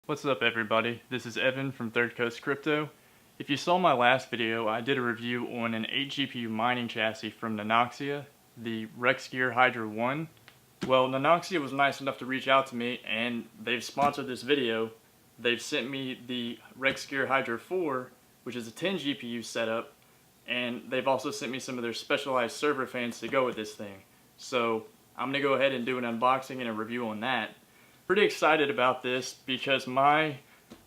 What's up everybody, this is Evan from Third Coast Crypto. If you saw my last video, I did a review on an 8 GPU mining chassis from Nanoxia, the Rexgear Hydra IV. Well, Nanoxia was nice enough to reach out to me and they've sponsored this video. They've sent me the Rexgear Hydra IV, which is a 10 GPU setup, and they've also sent me some of their specialized server fans to go with this thing. So I'm going to go ahead and do an unboxing and a review on that. Pretty excited about this because my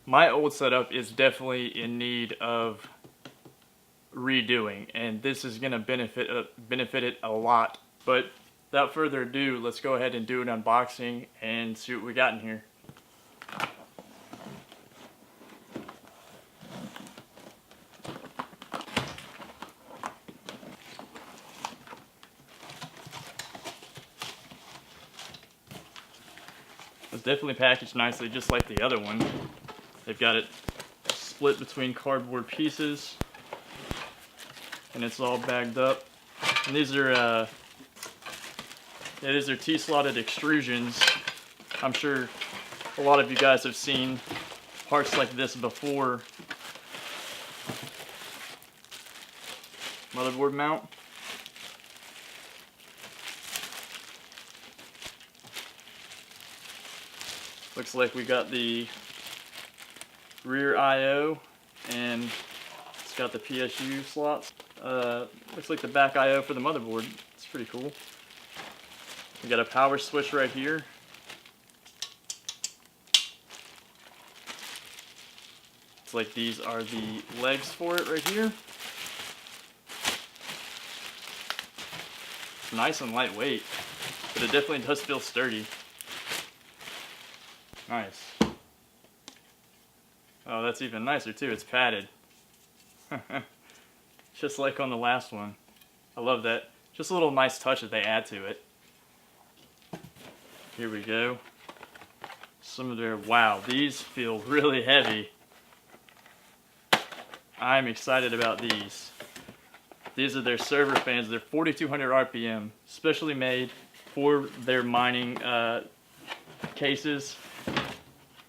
old setup is definitely in need of redoing, and this is going to benefit it a lot. But without further ado, let's go ahead and do an unboxing and see what we got in here. It's definitely packaged nicely, just like the other one. They've got it split between cardboard pieces, and it's all bagged up. And these are T-slotted extrusions. I'm sure a lot of you guys have seen parts like this before. Motherboard mount. Looks like we got the rear I/O, and it's got the PSU slots. Looks like the back I/O for the motherboard. It's pretty cool. We got a power switch right here. It's like these are the legs for it right here. Nice and lightweight, but it definitely does feel sturdy. Nice. Oh, that's even nicer too. It's padded. Just like on the last one. I love that. Just a little nice touch that they add to it. Here we go. Some of their, wow, these feel really heavy. I'm excited about these. These are their server fans. They're 4200 RPM, specially made for their mining cases.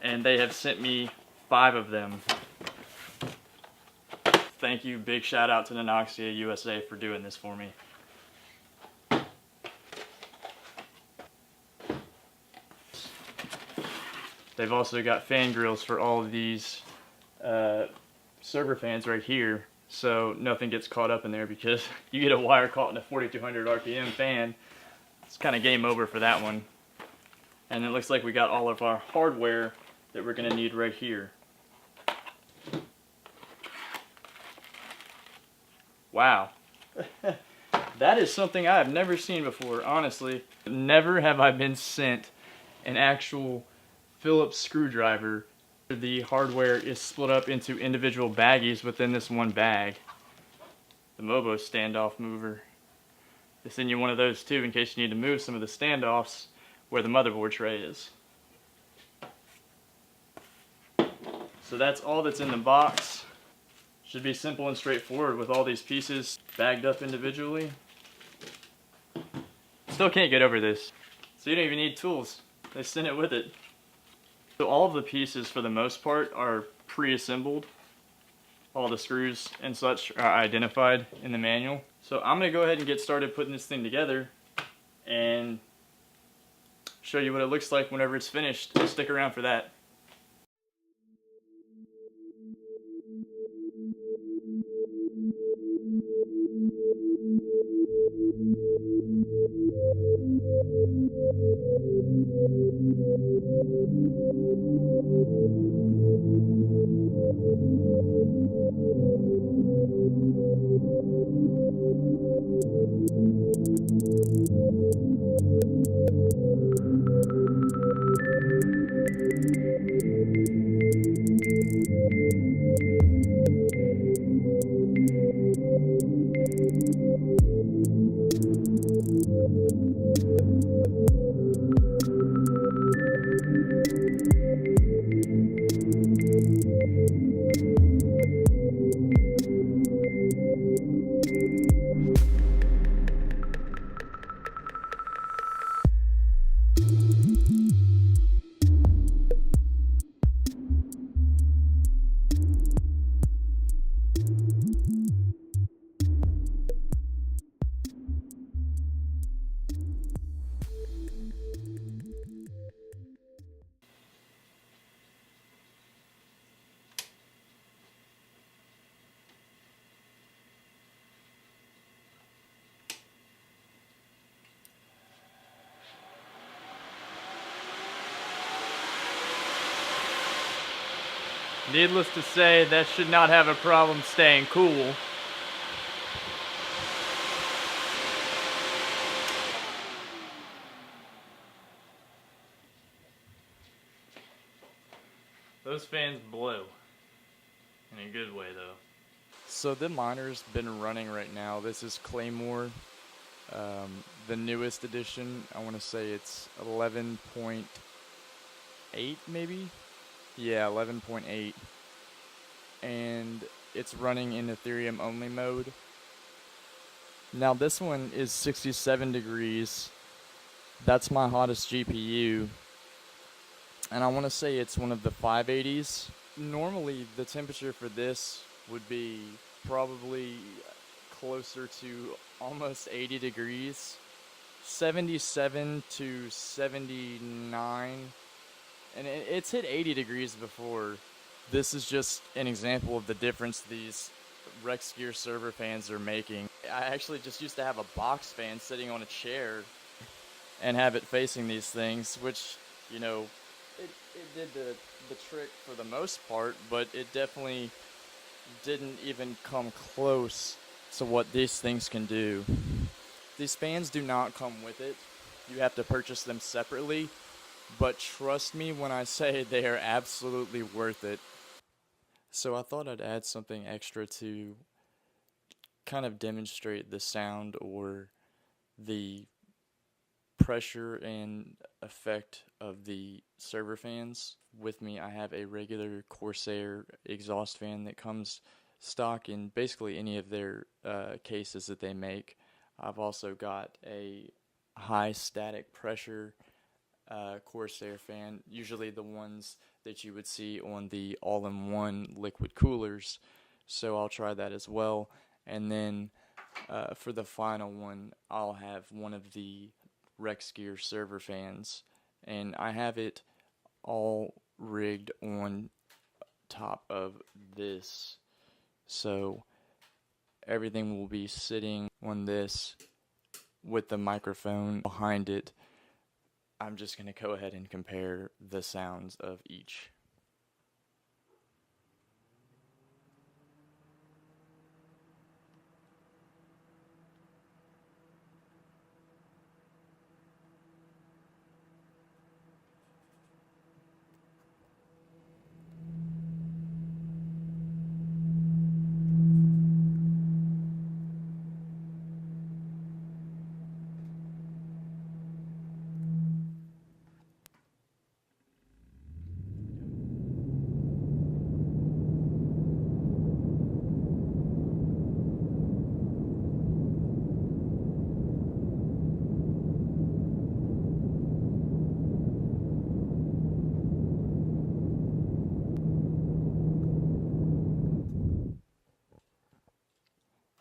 And they have sent me 5 of them. Thank you, big shout out to Nanoxia USA for doing this for me. They've also got fan grills for all of these server fans right here, so nothing gets caught up in there, because you get a wire caught in a 4200 RPM fan, it's kind of game over for that one. And it looks like we got all of our hardware that we're going to need right here. Wow. That is something I have never seen before, honestly. Never have I been sent an actual Phillips screwdriver. The hardware is split up into individual baggies within this one bag. The Mobo standoff mover. They send you one of those too in case you need to move some of the standoffs where the motherboard tray is. So that's all that's in the box. Should be simple and straightforward with all these pieces bagged up individually. Still can't get over this. So you don't even need tools. They send it with it. So all of the pieces for the most part are pre-assembled. All the screws and such are identified in the manual. So I'm going to go ahead and get started putting this thing together and show you what it looks like whenever it's finished. Stick around for that. Needless to say, that should not have a problem staying cool. Those fans blow. In a good way, though. So the miner's been running right now. This is Claymore, the newest edition. I want to say it's 11.8 maybe? Yeah, 11.8. And it's running in Ethereum only mode. Now this one is 67 degrees. That's my hottest GPU. And I want to say it's one of the 580s. Normally the temperature for this would be probably closer to almost 80 degrees. 77 to 79. And it's hit 80 degrees before. This is just an example of the difference these Rexgear server fans are making. I actually just used to have a box fan sitting on a chair and have it facing these things, which, you know, it did the trick for the most part, but it definitely didn't even come close to what these things can do. These fans do not come with it. You have to purchase them separately, but trust me when I say they are absolutely worth it. So I thought I'd add something extra to kind of demonstrate the sound or the pressure and effect of the server fans. With me, I have a regular Corsair exhaust fan that comes stock in basically any of their cases that they make. I've also got a high static pressure Corsair fan, usually the ones that you would see on the all-in-one liquid coolers, so I'll try that as well. And then for the final one, I'll have one of the Rexgear server fans, and I have it all rigged on top of this, so everything will be sitting on this with the microphone behind it. I'm just going to go ahead and compare the sounds of each.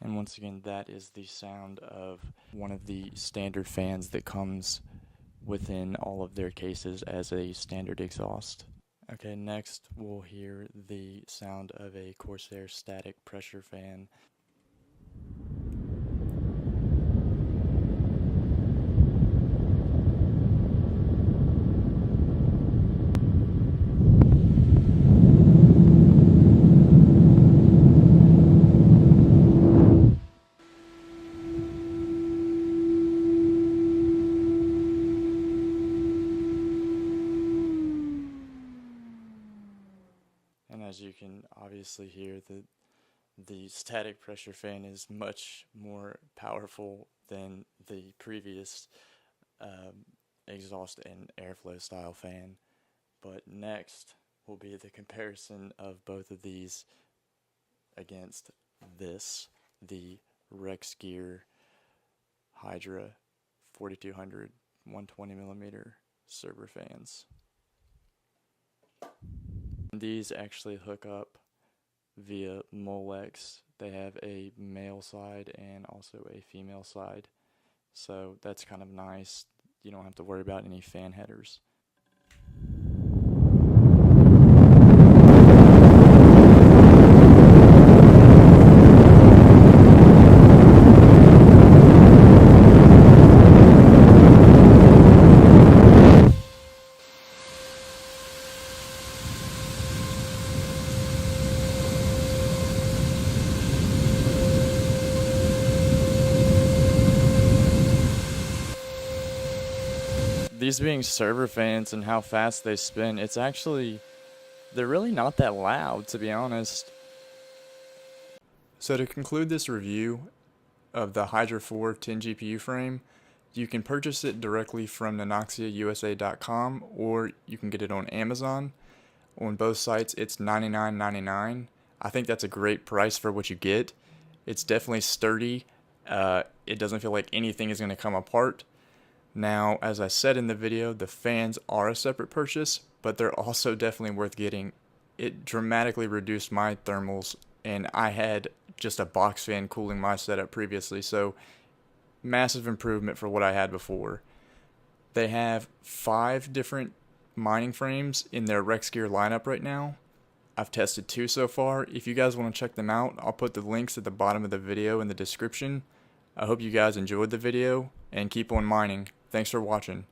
And once again, that is the sound of one of the standard fans that comes within all of their cases as a standard exhaust. Okay, next we'll hear the sound of a Corsair static pressure fan. And as you can obviously hear, the static pressure fan is much more powerful than the previous exhaust and airflow style fan. But next will be the comparison of both of these against this, the Rexgear Hydra 4200 120mm server fans. These actually hook up via Molex. They have a male side and also a female side, so that's kind of nice. You don't have to worry about any fan headers. these being server fans and how fast they spin, they're really not that loud, to be honest. So to conclude this review of the Hydra IV 10 GPU frame, you can purchase it directly from NanoxiaUSA.com, or you can get it on Amazon. On both sites, it's $99.99. I think that's a great price for what you get. It's definitely sturdy. It doesn't feel like anything is going to come apart. Now, as I said in the video, the fans are a separate purchase, but they're also definitely worth getting. It dramatically reduced my thermals, and I had just a box fan cooling my setup previously, so massive improvement for what I had before. They have 5 different mining frames in their Rexgear lineup right now. I've tested 2 so far. If you guys want to check them out, I'll put the links at the bottom of the video in the description. I hope you guys enjoyed the video, and keep on mining. Thanks for watching.